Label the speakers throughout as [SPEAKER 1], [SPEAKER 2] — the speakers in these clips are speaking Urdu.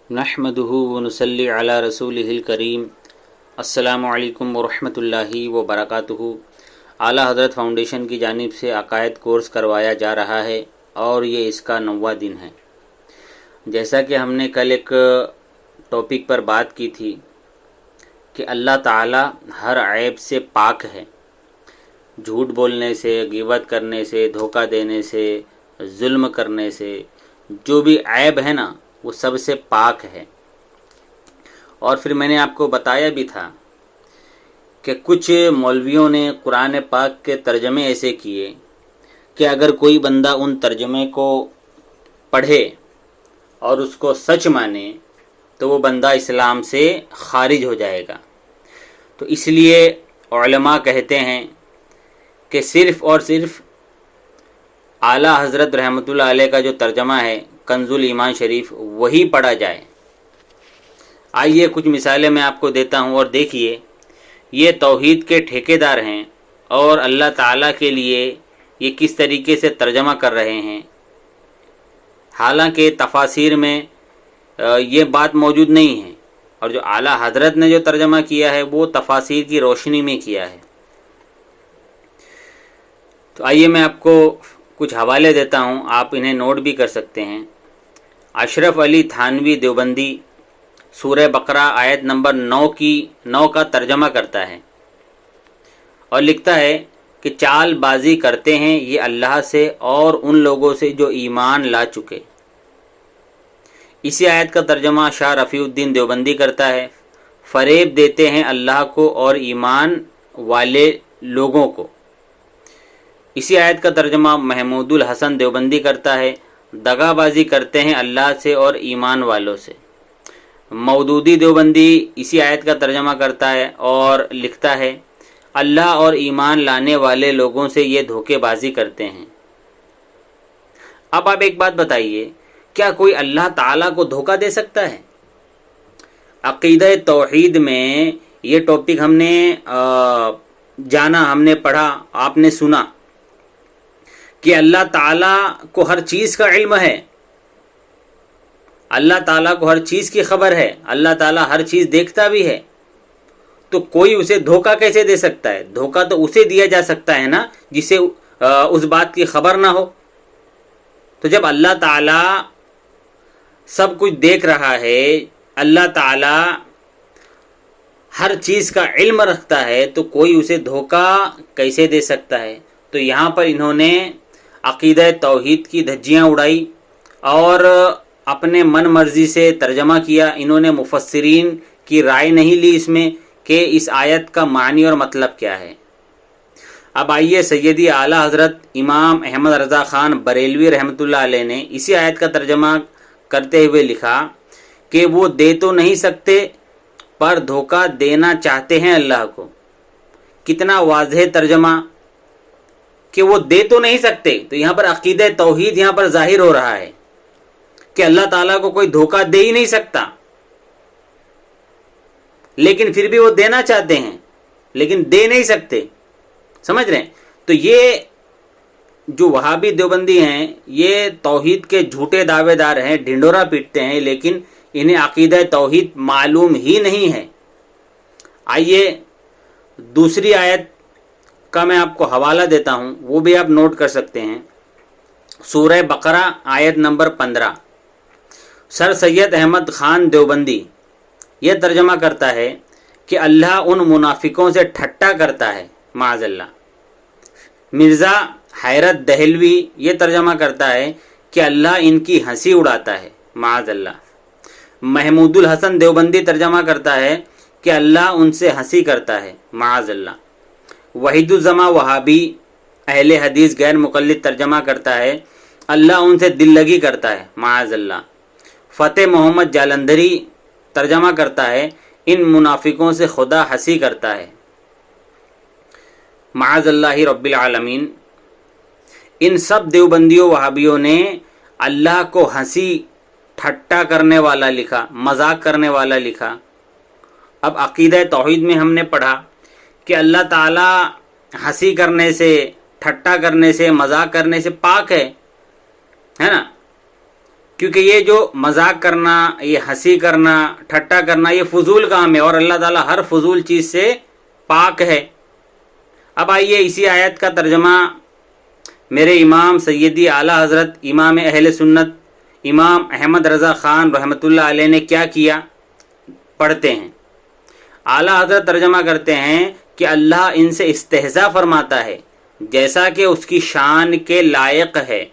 [SPEAKER 1] نحمدہ ونصلی علی رسولہ الکریم۔ السلام علیکم ورحمۃ اللہ وبرکاتہ۔ اعلیٰ حضرت فاؤنڈیشن کی جانب سے عقائد کورس کروایا جا رہا ہے اور یہ اس کا 9واں دن ہے۔ جیسا کہ ہم نے کل ایک ٹاپک پر بات کی تھی کہ اللہ تعالی ہر عیب سے پاک ہے، جھوٹ بولنے سے، غیبت کرنے سے، دھوکہ دینے سے، ظلم کرنے سے، جو بھی عیب ہے نا وہ سب سے پاک ہے۔ اور پھر میں نے آپ کو بتایا بھی تھا کہ کچھ مولویوں نے قرآن پاک کے ترجمے ایسے کیے کہ اگر کوئی بندہ ان ترجمے کو پڑھے اور اس کو سچ مانے تو وہ بندہ اسلام سے خارج ہو جائے گا۔ تو اس لیے علماء کہتے ہیں کہ صرف اور صرف اعلیٰ حضرت رحمۃ اللہ علیہ کا جو ترجمہ ہے کنز الایمان شریف وہی پڑھا جائے۔ آئیے کچھ مثالیں میں آپ کو دیتا ہوں اور دیکھیے یہ توحید کے ٹھیکیدار ہیں اور اللہ تعالیٰ کے لیے یہ کس طریقے سے ترجمہ کر رہے ہیں۔ حالانکہ تفاسیر میں یہ بات موجود نہیں ہے، اور جو اعلیٰ حضرت نے جو ترجمہ کیا ہے وہ تفاسیر کی روشنی میں کیا ہے۔ تو آئیے میں آپ کو کچھ حوالے دیتا ہوں، آپ انہیں نوٹ بھی کر سکتے ہیں۔ اشرف علی تھانوی دیوبندی سورہ بقرہ آیت نمبر 9 کا ترجمہ کرتا ہے اور لکھتا ہے کہ چال بازی کرتے ہیں یہ اللہ سے اور ان لوگوں سے جو ایمان لا چکے۔ اسی آیت کا ترجمہ شاہ رفیع الدین دیوبندی کرتا ہے، فریب دیتے ہیں اللہ کو اور ایمان والے لوگوں کو۔ اسی آیت کا ترجمہ محمود الحسن دیوبندی کرتا ہے، دغا بازی کرتے ہیں اللہ سے اور ایمان والوں سے۔ مودودی دیوبندی اسی آیت کا ترجمہ کرتا ہے اور لکھتا ہے اللہ اور ایمان لانے والے لوگوں سے یہ دھوکے بازی کرتے ہیں۔ اب آپ ایک بات بتائیے، کیا کوئی اللہ تعالیٰ کو دھوکہ دے سکتا ہے؟ عقیدہ توحید میں یہ ٹاپک ہم نے جانا، ہم نے پڑھا، آپ نے سنا کہ اللہ تعالیٰ کو ہر چیز کا علم ہے، اللہ تعالیٰ کو ہر چیز کی خبر ہے، اللہ تعالیٰ ہر چیز دیکھتا بھی ہے۔ تو کوئی اسے دھوکہ کیسے دے سکتا ہے؟ دھوکہ تو اسے دیا جا سکتا ہے نا جسے اس بات کی خبر نہ ہو۔ تو جب اللہ تعالیٰ سب کچھ دیکھ رہا ہے، اللہ تعالیٰ ہر چیز کا علم رکھتا ہے، تو کوئی اسے دھوکہ کیسے دے سکتا ہے؟ تو یہاں پر انہوں نے عقیدہ توحید کی دھجیاں اڑائی اور اپنے من مرضی سے ترجمہ کیا۔ انہوں نے مفسرین کی رائے نہیں لی اس میں کہ اس آیت کا معنی اور مطلب کیا ہے۔ اب آئیے سیدی اعلیٰ حضرت امام احمد رضا خان بریلوی رحمۃ اللہ علیہ نے اسی آیت کا ترجمہ کرتے ہوئے لکھا کہ وہ دے تو نہیں سکتے پر دھوکہ دینا چاہتے ہیں اللہ کو۔ کتنا واضح ترجمہ کہ وہ دے تو نہیں سکتے، تو یہاں پر عقیدہ توحید یہاں پر ظاہر ہو رہا ہے کہ اللہ تعالیٰ کو کوئی دھوکہ دے ہی نہیں سکتا، لیکن پھر بھی وہ دینا چاہتے ہیں لیکن دے نہیں سکتے۔ سمجھ رہے ہیں؟ تو یہ جو وہابی دیوبندی ہیں یہ توحید کے جھوٹے دعوے دار ہیں، ڈھنڈورا پیٹتے ہیں، لیکن انہیں عقیدہ توحید معلوم ہی نہیں ہے۔ آئیے دوسری آیت کا میں آپ کو حوالہ دیتا ہوں، وہ بھی آپ نوٹ کر سکتے ہیں۔ سورہ بقرہ آیت نمبر 15، سر سید احمد خان دیوبندی یہ ترجمہ کرتا ہے کہ اللہ ان منافقوں سے ٹھٹا کرتا ہے، معاذ اللہ۔ مرزا حیرت دہلوی یہ ترجمہ کرتا ہے کہ اللہ ان کی ہنسی اڑاتا ہے، معاذ اللہ۔ محمود الحسن دیوبندی ترجمہ کرتا ہے کہ اللہ ان سے ہنسی کرتا ہے، معاذ اللہ۔ وحید الزماں وہابی اہل حدیث غیر مقلد ترجمہ کرتا ہے اللہ ان سے دل لگی کرتا ہے، معاذ اللہ۔ فتح محمد جالندھری ترجمہ کرتا ہے ان منافقوں سے خدا ہنسی کرتا ہے، معاذ اللہ رب العالمین۔ ان سب دیوبندیوں وہابیوں نے اللہ کو ہنسی ٹھٹا کرنے والا لکھا، مذاق کرنے والا لکھا۔ اب عقیدہ توحید میں ہم نے پڑھا کہ اللہ تعالیٰ ہنسی کرنے سے، ٹھٹا کرنے سے، مذاق کرنے سے پاک ہے نا؟ کیونکہ یہ جو مذاق کرنا، یہ ہنسی کرنا، ٹھٹا کرنا، یہ فضول کام ہے اور اللہ تعالیٰ ہر فضول چیز سے پاک ہے۔ اب آئیے اسی آیت کا ترجمہ میرے امام سیدی اعلیٰ حضرت امام اہل سنت امام احمد رضا خان رحمۃ اللہ علیہ نے کیا کیا پڑھتے ہیں۔ اعلیٰ حضرت ترجمہ کرتے ہیں کہ اللہ ان سے استہزاء فرماتا ہے جیسا کہ اس کی شان کے لائق ہے۔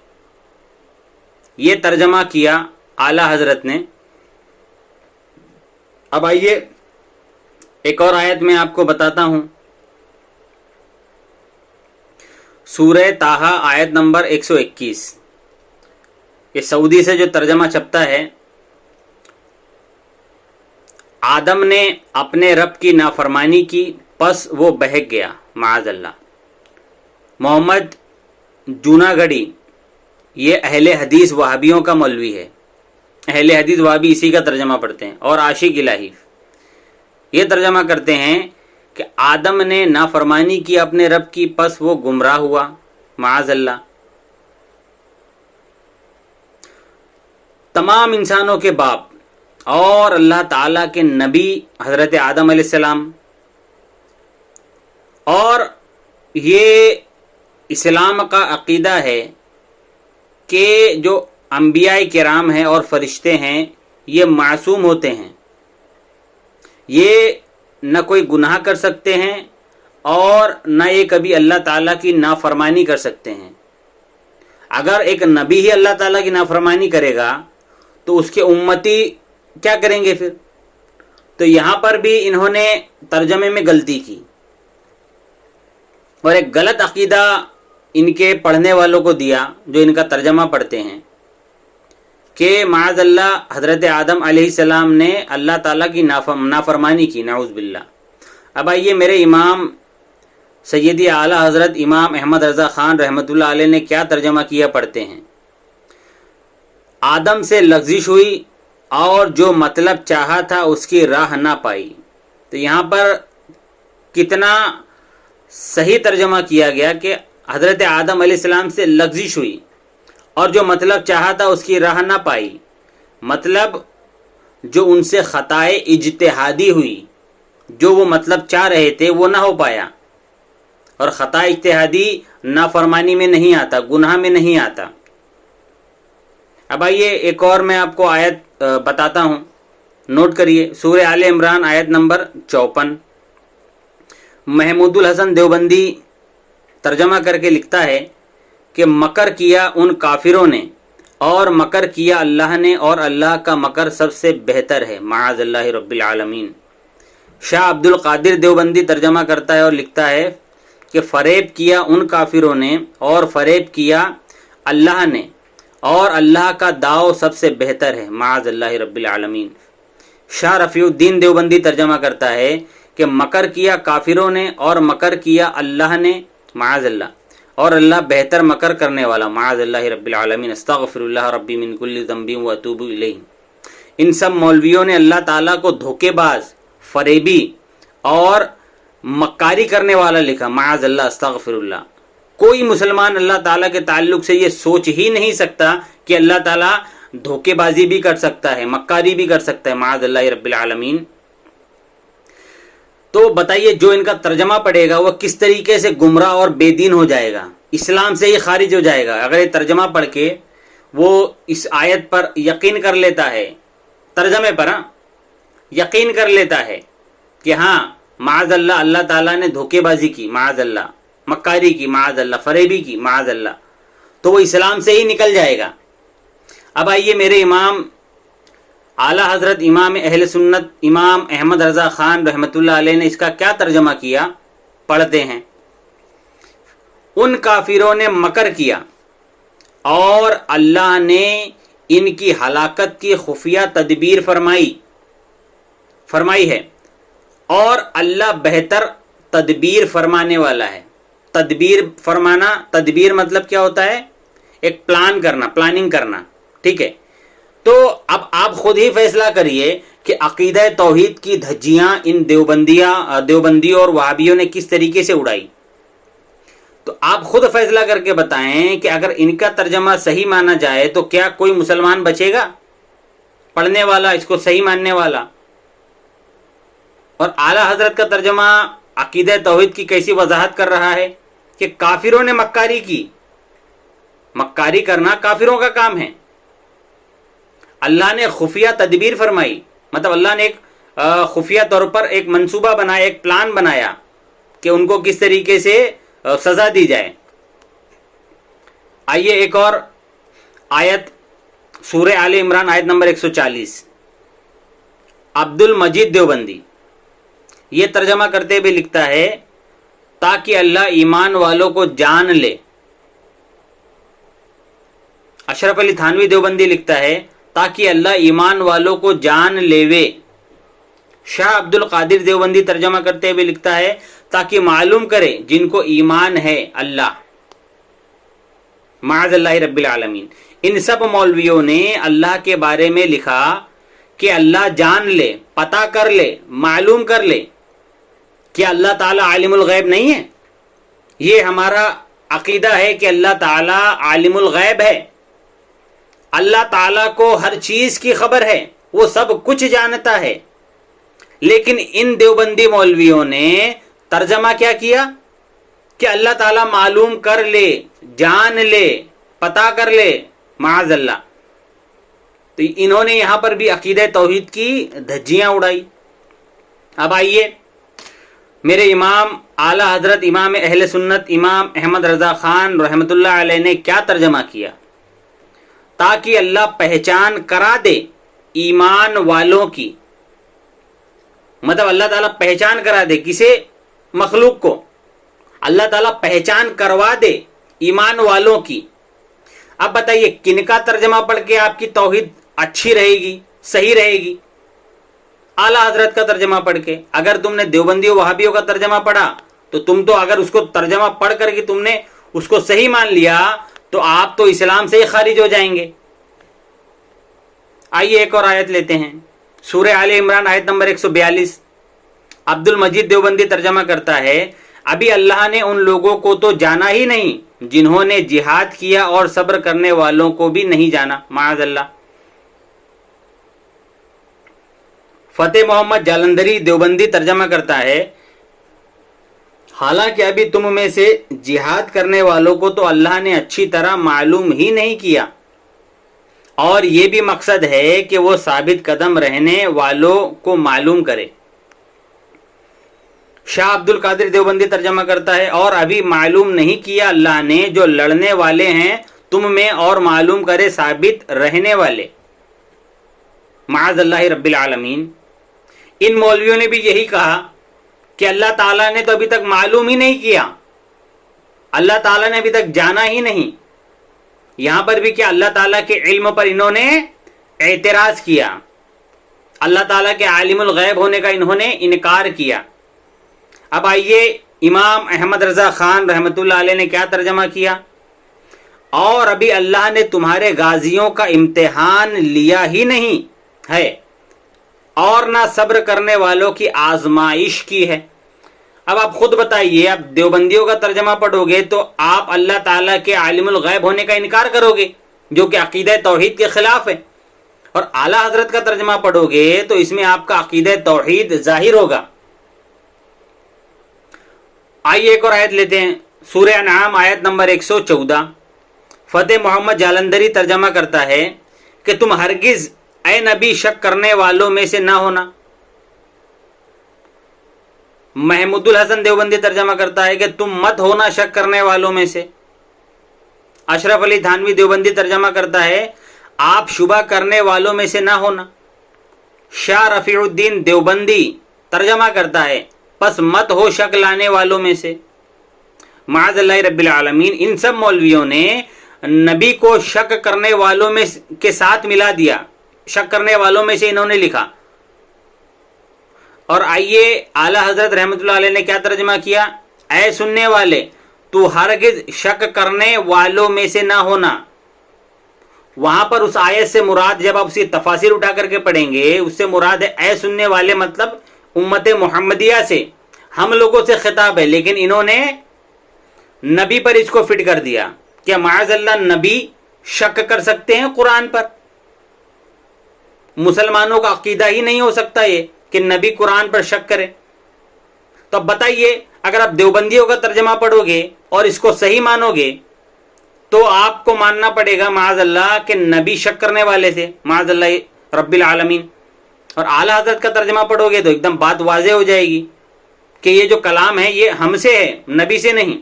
[SPEAKER 1] یہ ترجمہ کیا اعلیٰ حضرت نے۔ اب آئیے ایک اور آیت میں آپ کو بتاتا ہوں، سورہ طٰہٰ آیت نمبر 121۔ یہ سعودی سے جو ترجمہ چھپتا ہے، آدم نے اپنے رب کی نافرمانی کی پس وہ بہک گیا معاذ اللہ۔ محمد جوناگڑھی یہ اہل حدیث وہابیوں کا مولوی ہے، اہل حدیث وہابی اسی کا ترجمہ پڑھتے ہیں، اور عاشق الہی یہ ترجمہ کرتے ہیں کہ آدم نے نافرمانی کی اپنے رب کی پس وہ گمراہ ہوا معاذ اللہ۔ تمام انسانوں کے باپ اور اللہ تعالیٰ کے نبی حضرت آدم علیہ السلام، اور یہ اسلام کا عقیدہ ہے کہ جو انبیاء کرام ہیں اور فرشتے ہیں یہ معصوم ہوتے ہیں، یہ نہ کوئی گناہ کر سکتے ہیں اور نہ یہ کبھی اللہ تعالیٰ کی نافرمانی کر سکتے ہیں۔ اگر ایک نبی ہی اللہ تعالیٰ کی نافرمانی کرے گا تو اس کے امتی کیا کریں گے پھر؟ تو یہاں پر بھی انہوں نے ترجمے میں غلطی کی اور ایک غلط عقیدہ ان کے پڑھنے والوں کو دیا جو ان کا ترجمہ پڑھتے ہیں کہ معاذ اللہ حضرت آدم علیہ السلام نے اللہ تعالیٰ کی نافرمانی کی، نعوذ باللہ۔ اب آئیے میرے امام سیدی اعلیٰ حضرت امام احمد رضا خان رحمۃ اللہ علیہ نے کیا ترجمہ کیا پڑھتے ہیں۔ آدم سے لغزش ہوئی اور جو مطلب چاہا تھا اس کی راہ نہ پائی۔ تو یہاں پر کتنا صحیح ترجمہ کیا گیا کہ حضرت آدم علیہ السلام سے لغزش ہوئی اور جو مطلب چاہا تھا اس کی راہ نہ پائی، مطلب جو ان سے خطائے اجتہادی ہوئی، جو وہ مطلب چاہ رہے تھے وہ نہ ہو پایا، اور خطا اجتہادی نافرمانی میں نہیں آتا، گناہ میں نہیں آتا۔ اب آئیے ایک اور میں آپ کو آیت بتاتا ہوں، نوٹ کریے، سورہ آل عمران آیت نمبر 54۔ محمود الحسن دیوبندی ترجمہ کر کے لکھتا ہے کہ مکر کیا ان کافروں نے اور مکر کیا اللہ نے، اور اللہ کا مکر سب سے بہتر ہے معاذ اللہ رب العالمین۔ شاہ عبد القادر دیوبندی ترجمہ کرتا ہے اور لکھتا ہے کہ فریب کیا ان کافروں نے اور فریب کیا اللہ نے، اور اللہ کا داؤ سب سے بہتر ہے معاذ اللہ رب العالمین۔ شاہ رفیع الدین دیوبندی ترجمہ کرتا ہے کہ مکر کیا کافروں نے اور مکر کیا اللہ نے معاذ اللہ، اور اللہ بہتر مکر کرنے والا معاذ اللہ رب العالمین۔ استغفر اللہ ربی من کل ذنب واتوب الیہ۔ ان سب مولویوں نے اللہ تعالیٰ کو دھوکے باز، فریبی اور مکاری کرنے والا لکھا معاذ اللہ، استغفر اللہ۔ کوئی مسلمان اللہ تعالیٰ کے تعلق سے یہ سوچ ہی نہیں سکتا کہ اللہ تعالیٰ دھوکے بازی بھی کر سکتا ہے، مکاری بھی کر سکتا ہے معاذ اللہ رب العالمین۔ تو بتائیے جو ان کا ترجمہ پڑھے گا وہ کس طریقے سے گمراہ اور بے دین ہو جائے گا، اسلام سے ہی خارج ہو جائے گا۔ اگر یہ ترجمہ پڑھ کے وہ اس آیت پر یقین کر لیتا ہے، ترجمے پر یقین کر لیتا ہے کہ ہاں معاذ اللہ اللہ تعالیٰ نے دھوکے بازی کی معاذ اللہ، مکاری کی معاذ اللہ، فریبی کی معاذ اللہ، تو وہ اسلام سے ہی نکل جائے گا۔ اب آئیے میرے امام اعلیٰ حضرت امام اہل سنت امام احمد رضا خان رحمۃ اللہ علیہ نے اس کا کیا ترجمہ کیا پڑھتے ہیں۔ ان کافروں نے مکر کیا اور اللہ نے ان کی ہلاکت کی خفیہ تدبیر فرمائی ہے، اور اللہ بہتر تدبیر فرمانے والا ہے۔ تدبیر فرمانا، تدبیر مطلب کیا ہوتا ہے؟ ایک پلان کرنا، پلاننگ کرنا، ٹھیک ہے۔ تو اب آپ خود ہی فیصلہ کریے کہ عقیدہ توحید کی دھجیاں ان دیوبندیوں اور وہابیوں نے کس طریقے سے اڑائی۔ تو آپ خود فیصلہ کر کے بتائیں کہ اگر ان کا ترجمہ صحیح مانا جائے تو کیا کوئی مسلمان بچے گا پڑھنے والا، اس کو صحیح ماننے والا؟ اور اعلیٰ حضرت کا ترجمہ عقیدہ توحید کی کیسی وضاحت کر رہا ہے کہ کافروں نے مکاری کی. مکاری کرنا کافروں کا کام ہے. اللہ نے خفیہ تدبیر فرمائی، مطلب اللہ نے ایک خفیہ طور پر ایک منصوبہ بنایا، ایک پلان بنایا کہ ان کو کس طریقے سے سزا دی جائے. آئیے ایک اور آیت، سورہ آل عمران آیت نمبر 140. عبد المجید دیوبندی یہ ترجمہ کرتے ہوئے لکھتا ہے تاکہ اللہ ایمان والوں کو جان لے. اشرف علی تھانوی دیوبندی لکھتا ہے تاکہ اللہ ایمان والوں کو جان لیوے. شاہ عبد القادر دیوبندی ترجمہ کرتے ہوئے لکھتا ہے تاکہ معلوم کرے جن کو ایمان ہے اللہ. معاذ اللہ رب العالمین. ان سب مولویوں نے اللہ کے بارے میں لکھا کہ اللہ جان لے، پتہ کر لے، معلوم کر لے. کیا اللہ تعالیٰ عالم الغیب نہیں ہے؟ یہ ہمارا عقیدہ ہے کہ اللہ تعالیٰ عالم الغیب ہے. اللہ تعالیٰ کو ہر چیز کی خبر ہے، وہ سب کچھ جانتا ہے. لیکن ان دیوبندی مولویوں نے ترجمہ کیا کیا کہ اللہ تعالیٰ معلوم کر لے، جان لے، پتہ کر لے. معاذ اللہ. تو انہوں نے یہاں پر بھی عقیدہ توحید کی دھجیاں اڑائی. اب آئیے میرے امام اعلیٰ حضرت امام اہل سنت امام احمد رضا خان رحمۃ اللہ علیہ نے کیا ترجمہ کیا تاکہ اللہ پہچان کرا دے ایمان والوں کی. مطلب اللہ تعالیٰ پہچان کرا دے کسے؟ مخلوق کو. اللہ تعالیٰ پہچان کروا دے ایمان والوں کی. اب بتائیے کن کا ترجمہ پڑھ کے آپ کی توحید اچھی رہے گی، صحیح رہے گی؟ اعلیٰ حضرت کا ترجمہ پڑھ کے. اگر تم نے دیوبندیوں وہابیوں کا ترجمہ پڑھا تو تم تو اگر اس کو ترجمہ پڑھ کر کے تم نے اس کو صحیح مان لیا تو آپ تو اسلام سے ہی خارج ہو جائیں گے. آئیے ایک اور آیت لیتے ہیں، سورہ آل عمران آیت نمبر 142. عبد المجید دیوبندی ترجمہ کرتا ہے ابھی اللہ نے ان لوگوں کو تو جانا ہی نہیں جنہوں نے جہاد کیا اور صبر کرنے والوں کو بھی نہیں جانا. معاذ اللہ. فتح محمد جالندھری دیوبندی ترجمہ کرتا ہے حالانکہ ابھی تم میں سے جہاد کرنے والوں کو تو اللہ نے اچھی طرح معلوم ہی نہیں کیا، اور یہ بھی مقصد ہے کہ وہ ثابت قدم رہنے والوں کو معلوم کرے. شاہ عبد القادر دیوبندی ترجمہ کرتا ہے اور ابھی معلوم نہیں کیا اللہ نے جو لڑنے والے ہیں تم میں، اور معلوم کرے ثابت رہنے والے. معاذ اللہ رب العالمین. ان مولویوں نے بھی یہی کہا کہ اللہ تعالیٰ نے تو ابھی تک معلوم ہی نہیں کیا، اللہ تعالیٰ نے ابھی تک جانا ہی نہیں. یہاں پر بھی کیا اللہ تعالیٰ کے علم پر انہوں نے اعتراض کیا، اللہ تعالیٰ کے عالم الغیب ہونے کا انہوں نے انکار کیا. اب آئیے امام احمد رضا خان رحمۃ اللہ علیہ نے کیا ترجمہ کیا، اور ابھی اللہ نے تمہارے غازیوں کا امتحان لیا ہی نہیں ہے اور نہ صبر کرنے والوں کی آزمائش کی ہے. اب آپ خود بتائیے، آپ دیوبندیوں کا ترجمہ پڑھو گے تو آپ اللہ تعالیٰ کے عالم الغیب ہونے کا انکار کرو گے جو کہ عقیدہ توحید کے خلاف ہے، اور اعلیٰ حضرت کا ترجمہ پڑھو گے تو اس میں آپ کا عقیدہ توحید ظاہر ہوگا. آئیے ایک اور آیت لیتے ہیں، سورہ انعام آیت نمبر 114. فتح محمد جالندھری ترجمہ کرتا ہے کہ تم ہرگز اے نبی شک کرنے والوں میں سے نہ ہونا. محمود الحسن دیوبندی ترجمہ کرتا ہے کہ تم مت ہونا شک کرنے والوں میں سے. اشرف علی تھانوی دیوبندی ترجمہ کرتا ہے آپ شبہ کرنے والوں میں سے نہ ہونا. شاہ رفیع الدین دیوبندی ترجمہ کرتا ہے پس مت ہو شک لانے والوں میں سے. معاذ اللہ رب العالمین. ان سب مولویوں نے نبی کو شک کرنے والوں میں کے ساتھ ملا دیا، شک کرنے والوں میں سے انہوں نے لکھا. اور آئیے اعلیٰ حضرت رحمۃ اللہ علیہ نے کیا ترجمہ کیا، اے سننے والے تو ہرگز شک کرنے والوں میں سے نہ ہونا. وہاں پر اس آیت سے مراد جب آپ اس کی تفاسیر اٹھا کر کے پڑھیں گے اس سے مراد ہے اے سننے والے، مطلب امت محمدیہ سے، ہم لوگوں سے خطاب ہے. لیکن انہوں نے نبی پر اس کو فٹ کر دیا. کیا معاذ اللہ نبی شک کر سکتے ہیں قرآن پر؟ مسلمانوں کا عقیدہ ہی نہیں ہو سکتا یہ کہ نبی قرآن پر شک کرے. تو اب بتائیے، اگر آپ دیوبندیوں کا ترجمہ پڑھو گے اور اس کو صحیح مانو گے تو آپ کو ماننا پڑے گا معاذ اللہ کہ نبی شک کرنے والے تھے، معاذ اللہ رب العالمین. اور اعلیٰ حضرت کا ترجمہ پڑھو گے تو ایک دم بات واضح ہو جائے گی کہ یہ جو کلام ہے یہ ہم سے ہے، نبی سے نہیں.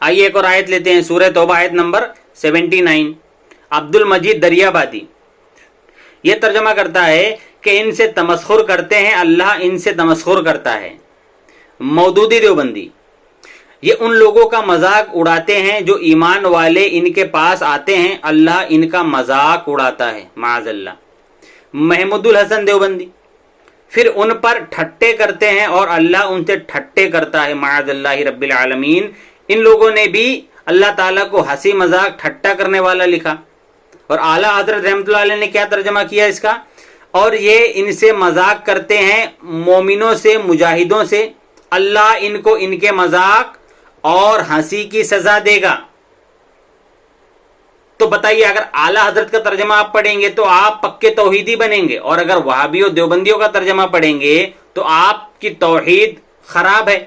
[SPEAKER 1] آئیے ایک اور آیت لیتے ہیں، سورہ توبہ آیت نمبر 79. عبد المجید دریابادی یہ ترجمہ کرتا ہے کہ ان سے تمسخر کرتے ہیں، اللہ ان سے تمسخر کرتا ہے. مودودی دیوبندی یہ ان لوگوں کا مذاق اڑاتے ہیں جو ایمان والے ان کے پاس آتے ہیں، اللہ ان کا مذاق اڑاتا ہے معاذ اللہ. محمود الحسن دیوبندی پھر ان پر ٹھٹے کرتے ہیں اور اللہ ان سے ٹھٹے کرتا ہے معاذ اللہ رب العالمین. ان لوگوں نے بھی اللہ تعالیٰ کو ہنسی مذاق ٹھٹا کرنے والا لکھا. اور اعلیٰ حضرت رحمۃ اللہ علیہ نے کیا ترجمہ کیا اس کا؟ اور یہ ان سے مذاق کرتے ہیں مومنوں سے، مجاہدوں سے، اللہ ان کو ان کے مذاق اور ہنسی کی سزا دے گا. تو بتائیے، اگر اعلیٰ حضرت کا ترجمہ آپ پڑھیں گے تو آپ پکے توحیدی بنیں گے، اور اگر وہابیوں دیوبندیوں کا ترجمہ پڑھیں گے تو آپ کی توحید خراب ہے.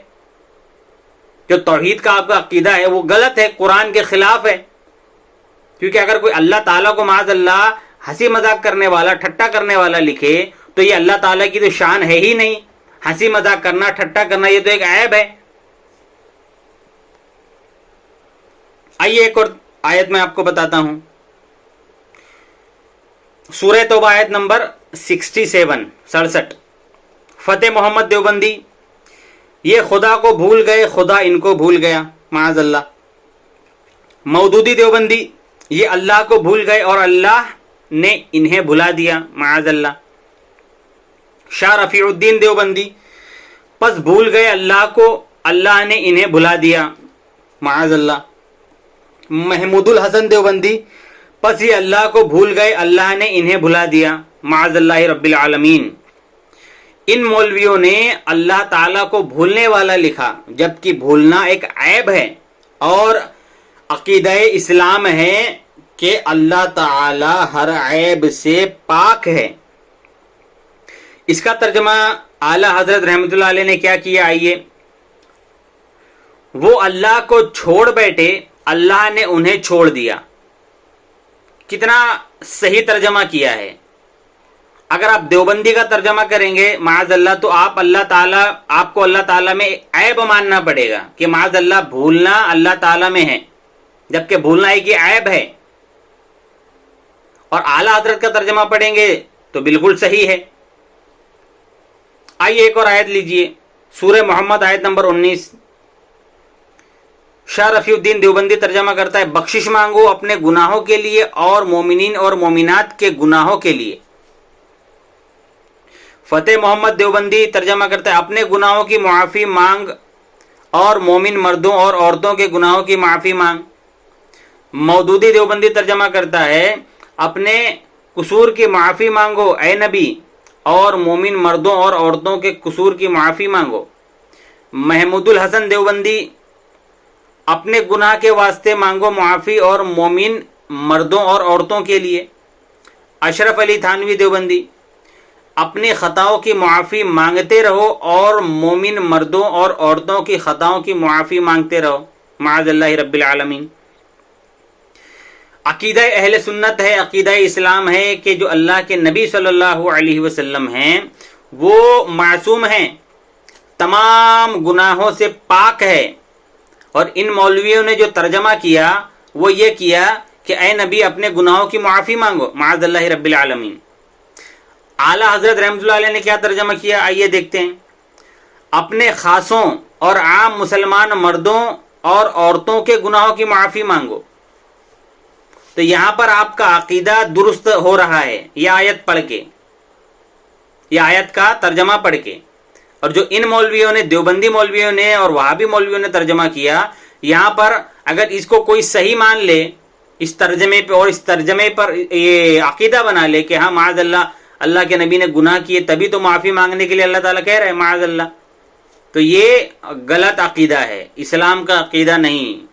[SPEAKER 1] جو توحید کا آپ کا عقیدہ ہے وہ غلط ہے، قرآن کے خلاف ہے. کیونکہ اگر کوئی اللہ تعالیٰ کو معاذ اللہ ہنسی مذاق کرنے والا، ٹھٹا کرنے والا لکھے تو یہ اللہ تعالیٰ کی تو شان ہے ہی نہیں. ہنسی مذاق کرنا، ٹھٹا کرنا یہ تو ایک عیب ہے. آئیے ایک اور آیت میں آپ کو بتاتا ہوں، سورہ توبہ آیت نمبر 67. فتح محمد دیوبندی یہ خدا کو بھول گئے، خدا ان کو بھول گیا معاذ اللہ. مودودی دیوبندی یہ اللہ کو بھول گئے اور اللہ نے انہیں بھلا دیا معاذ اللہ. شاہ رفیع الدین دیوبندی پس بھول گئے اللہ کو، اللہ نے انہیں بھلا دیا معاذ اللہ. محمود الحسن دیوبندی پس یہ اللہ کو بھول گئے، اللہ نے انہیں بھلا دیا معاذ اللہ رب العالمین. ان مولویوں نے اللہ تعالیٰ کو بھولنے والا لکھا، جبکہ بھولنا ایک عیب ہے، اور عقیدہ اسلام ہے کہ اللہ تعالی ہر عیب سے پاک ہے. اس کا ترجمہ اعلیٰ حضرت رحمۃ اللہ علیہ نے کیا کیا؟ آئیے، وہ اللہ کو چھوڑ بیٹھے، اللہ نے انہیں چھوڑ دیا. کتنا صحیح ترجمہ کیا ہے. اگر آپ دیوبندی کا ترجمہ کریں گے معاذ اللہ تو آپ کو اللہ تعالیٰ میں عیب ماننا پڑے گا کہ معاذ اللہ بھولنا اللہ تعالیٰ میں ہے، جبکہ بھولنا ایک عیب ہے. اور اعلیٰ حضرت کا ترجمہ پڑھیں گے تو بالکل صحیح ہے. آئیے ایک اور آیت لیجئے، سورہ محمد آیت نمبر 19. شاہ رفیع الدین دیوبندی ترجمہ کرتا ہے، بخشش مانگو اپنے گناہوں کے لیے اور مومنین اور مومنات کے گناہوں کے لیے. فتح محمد دیوبندی ترجمہ کرتا ہے، اپنے گناہوں کی معافی مانگ اور مومن مردوں اور عورتوں کے گناہوں کی معافی مانگ. مودودی دیوبندی ترجمہ کرتا ہے، اپنے قصور کی معافی مانگو اے نبی، اور مومن مردوں اور عورتوں کے قصور کی معافی مانگو. محمود الحسن دیوبندی، اپنے گناہ کے واسطے مانگو معافی اور مومن مردوں اور عورتوں کے لیے. اشرف علی تھانوی دیوبندی، اپنی خطاؤں کی معافی مانگتے رہو اور مومن مردوں اور عورتوں کی خطاؤں کی معافی مانگتے رہو معاذ اللہ رب العالمین. عقیدہ اہل سنت ہے، عقیدہ اسلام ہے کہ جو اللہ کے نبی صلی اللہ علیہ وسلم ہیں وہ معصوم ہیں، تمام گناہوں سے پاک ہے. اور ان مولویوں نے جو ترجمہ کیا وہ یہ کیا کہ اے نبی اپنے گناہوں کی معافی مانگو معاذ اللہ رب العالمین. اعلیٰ حضرت رحمۃ اللہ علیہ نے کیا ترجمہ کیا؟ آئیے دیکھتے ہیں، اپنے خاصوں اور عام مسلمان مردوں اور عورتوں کے گناہوں کی معافی مانگو. تو یہاں پر آپ کا عقیدہ درست ہو رہا ہے یہ آیت پڑھ کے، یہ آیت کا ترجمہ پڑھ کے. اور جو ان مولویوں نے، دیوبندی مولویوں نے اور وہابی مولویوں نے ترجمہ کیا، یہاں پر اگر اس کو کوئی صحیح مان لے اس ترجمے پہ اور اس ترجمے پر یہ عقیدہ بنا لے کہ ہاں معاذ اللہ اللہ کے نبی نے گناہ کیے تبھی تو معافی مانگنے کے لیے اللہ تعالیٰ کہہ رہے ہیں معاذ اللہ، تو یہ غلط عقیدہ ہے، اسلام کا عقیدہ نہیں۔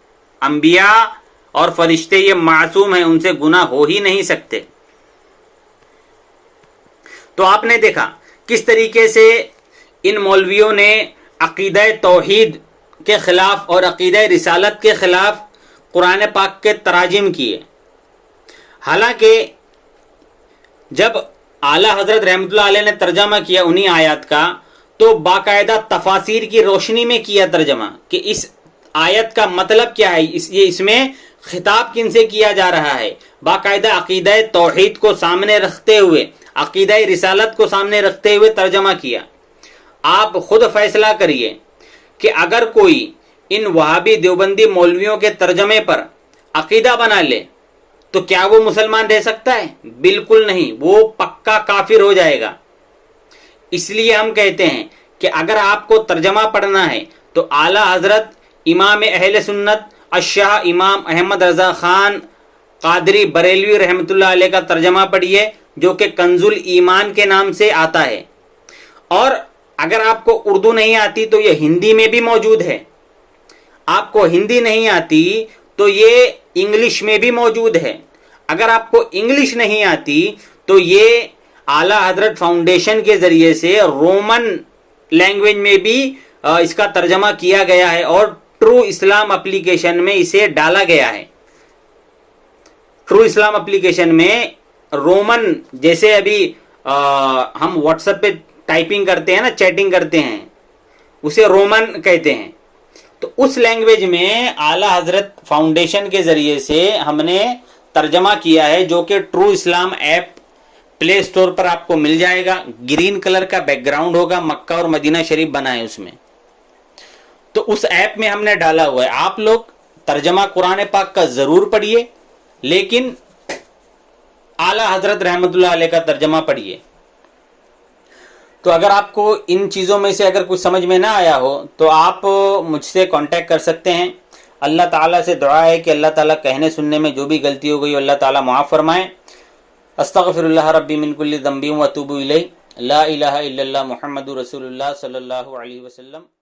[SPEAKER 1] انبیاء اور فرشتے یہ معصوم ہیں، ان سے گناہ ہو ہی نہیں سکتے۔ تو آپ نے دیکھا کس طریقے سے ان مولویوں نے عقیدہ توحید کے خلاف اور عقیدہ رسالت کے خلاف قرآن پاک کے تراجم کیے۔ حالانکہ جب اعلیٰ حضرت رحمۃ اللہ علیہ نے ترجمہ کیا انہی آیات کا، تو باقاعدہ تفاسیر کی روشنی میں کیا ترجمہ کہ اس آیت کا مطلب کیا ہے، اس میں خطاب کن سے کیا جا رہا ہے۔ باقاعدہ عقیدہ توحید کو سامنے رکھتے ہوئے، عقیدہ رسالت کو سامنے رکھتے ہوئے ترجمہ کیا۔ آپ خود فیصلہ کریے کہ اگر کوئی ان وہابی دیوبندی مولویوں کے ترجمے پر عقیدہ بنا لے تو کیا وہ مسلمان رہ سکتا ہے؟ بالکل نہیں، وہ پکا کافر ہو جائے گا۔ اس لیے ہم کہتے ہیں کہ اگر آپ کو ترجمہ پڑھنا ہے تو اعلیٰ حضرت امام اہل سنت الشاہ امام احمد رضا خان قادری بریلوی رحمۃ اللہ علیہ کا ترجمہ پڑھیے، جو کہ کنز الایمان کے نام سے آتا ہے۔ اور اگر آپ کو اردو نہیں آتی تو یہ ہندی میں بھی موجود ہے۔ آپ کو ہندی نہیں آتی تو یہ انگلش میں بھی موجود ہے۔ اگر آپ کو انگلش نہیں آتی تو یہ اعلیٰ حضرت فاؤنڈیشن کے ذریعے سے رومن لینگویج میں بھی اس کا ترجمہ کیا گیا ہے اور ٹرو اسلام اپلیکیشن میں اسے ڈالا گیا ہے۔ ٹرو اسلام اپلیکیشن میں رومن، جیسے ابھی ہم واٹس ایپ پہ ٹائپنگ کرتے ہیں نا، چیٹنگ کرتے ہیں، اسے رومن کہتے ہیں۔ تو اس لینگویج میں اعلیٰ حضرت فاؤنڈیشن کے ذریعے سے ہم نے ترجمہ کیا ہے، جو کہ ٹرو اسلام ایپ پلے اسٹور پر آپ کو مل جائے گا۔ گرین کلر کا بیک گراؤنڈ ہوگا، مکہ اور مدینہ شریف بنا ہے اس میں۔ تو اس ایپ میں ہم نے ڈالا ہوا ہے۔ آپ لوگ ترجمہ قرآن پاک کا ضرور پڑھیے، لیکن اعلیٰ حضرت رحمۃ اللہ علیہ کا ترجمہ پڑھیے۔ تو اگر آپ کو ان چیزوں میں سے اگر کچھ سمجھ میں نہ آیا ہو تو آپ مجھ سے کانٹیکٹ کر سکتے ہیں۔ اللہ تعالیٰ سے دعا ہے کہ اللہ تعالیٰ کہنے سننے میں جو بھی غلطی ہو گئی اللہ تعالیٰ معاف فرمائے۔ استغفر اللہ ربی من کل ذنب و اتوب الیہ، لا الہ الا اللہ محمد رسول اللہ صلی اللہ علیہ وسلم۔